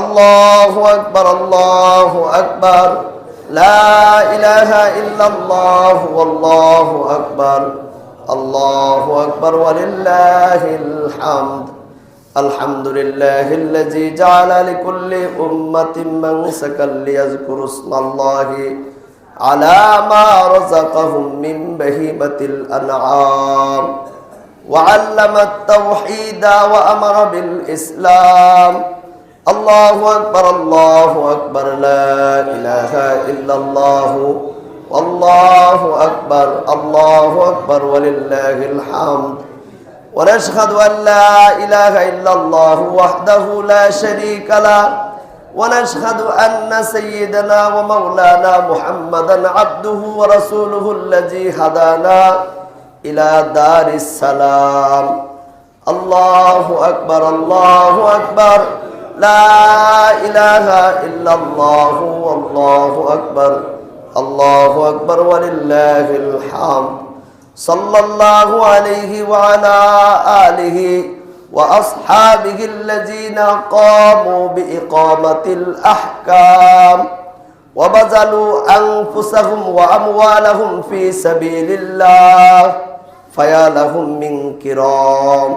আল্লাহু আকবার, আল্লাহু আকবার, লা ইলাহা ইল্লাল্লাহ, আল্লাহু আকবার, আল্লাহু আকবার, ওয়ালিল্লাহিল হামদ। আলহামদুলিল্লাহিল্লাযী জাআলা লিকুল্লি উম্মাতিন মানসাকান লিয়াযকুরু ইসমাল্লাহি আলা মা রাযাকাহুম মিন বাহিমাতিল আনআম ওয়া আল্লামাত তাওহীদা ওয়া আমারা বিল ইসলাম। আল্লাহু আকবার, আল্লাহু আকবার, লা ইলাহা ইল্লাল্লাহ, আল্লাহু আকবার, আল্লাহু আকবার, ওয়ালিল্লাহিল হামদ। ونشهد أن لا إله إلا الله وحده لا شريك له ونشهد أن سيدنا ومولانا محمدا عبده ورسوله الذي هدانا إلى دار السلام. الله أكبر، الله أكبر، لا إله إلا الله، والله أكبر، الله أكبر، ولله الحمد. صلى الله عليه وعلى آله وأصحابه الذين قاموا بإقامة الأحكام وبذلوا أنفسهم وأموالهم في سبيل الله فيا لهم من كرام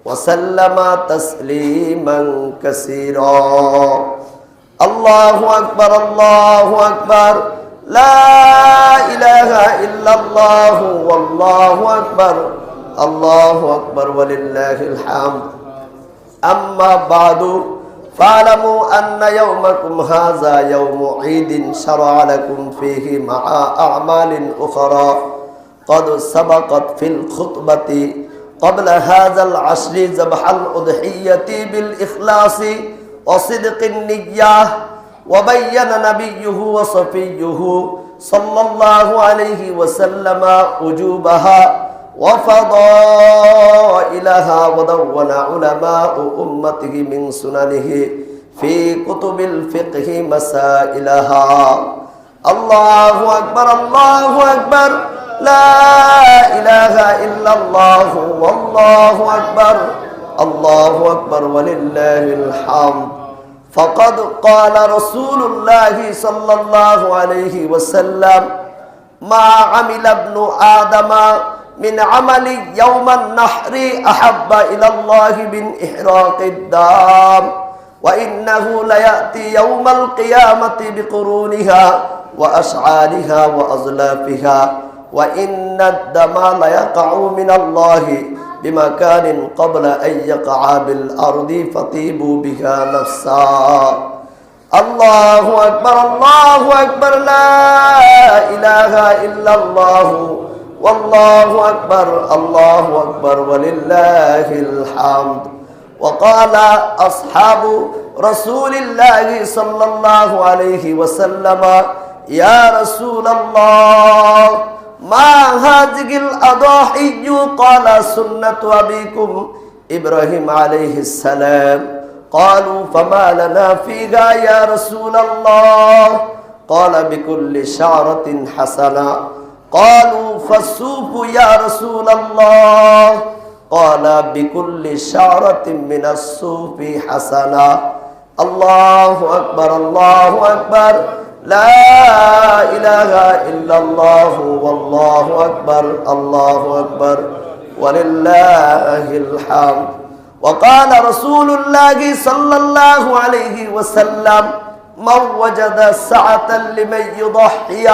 وسلم تسليما كثيرا. الله أكبر، الله أكبر، لا إله إلا الله، والله أكبر، الله أكبر، ولله الحمد. أما بعد فاعلموا أن يومكم هذا يوم عيد شرع لكم فيه مع أعمال أخرى قد سبقت في الخطبة قبل هذا العشر ذبح الأضحية بالإخلاص وصدق النية. وبين نبيه وصفيه صلى الله عليه وسلم وجوبها وفضائلها ودون علماء أمته من سننه في كتب الفقه مسائلها. الله أكبر، الله أكبر، لا إله إلا الله، والله أكبر، الله أكبر، ولله الحمد. فقد قال رسول الله صلى الله عليه وسلم ما عمل ابن آدم من عمل يوم النحر أحب إلى الله من إحراق الدم وإنه ليأتي يوم القيامة بقرونها وأشعارها وأزلافها وإن الدم ليقع من الله بمكان قبل أن يقع بالأرض فطيبوا بها نفسا. الله أكبر، الله أكبر، لا إله إلا الله، والله أكبر، الله أكبر، ولله الحمد. وقال أصحاب رسول الله صلى الله عليه وسلم يا رسول الله ما هذه الأضاحي؟ قال سنة أبيكم إبراهيم عليه السلام. قالوا فما لنا فيها يا رسول الله؟ قال بكل شعرة حسنة. قالوا فالصوف يا رسول الله؟ قال بكل شعرة من الصوف حسنة. الله أكبر، الله أكبر، لا إله إلا الله، والله أكبر، الله أكبر، ولله الحمد. وقال رسول الله صلى الله عليه وسلم من وجد سعة لمن يضحي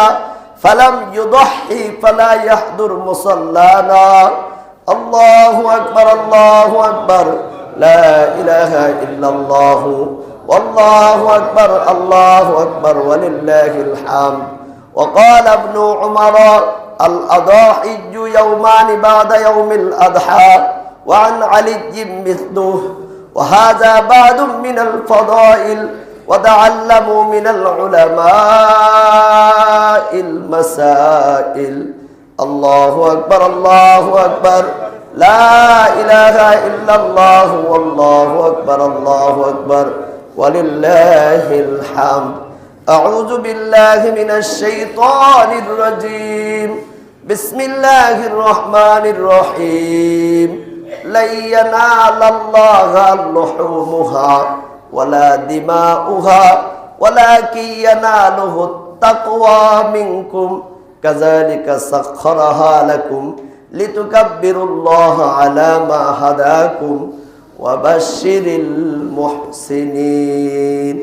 فلم يضحي فلا يحضر مصلانا. الله أكبر، الله أكبر، لا إله إلا الله، والله أكبر، الله أكبر، ولله الحمد. وقال ابن عمر الأضاحي يومان بعد يوم الأضحى. وعن علي مثله. وهذا بعد من الفضائل. وتعلموا من العلماء المسائل. الله أكبر، الله أكبر، لا إله إلا الله، والله أكبر، الله أكبر، ولله الحمد. أعوذ بالله من الشيطان الرجيم. بسم الله الرحمن الرحيم. لن ينال الله لحومها ওয়ালা দিমাউহা ওয়ালাকিন ইয়ানালুহুত তাকওয়া মিনকুম কাযালিকা সাখখারাহা লাকুম লিতুকাব্বিরুল্লাহা আলা মা হাদাকুম ওয়া বাশশিরিল মুহসিনিন।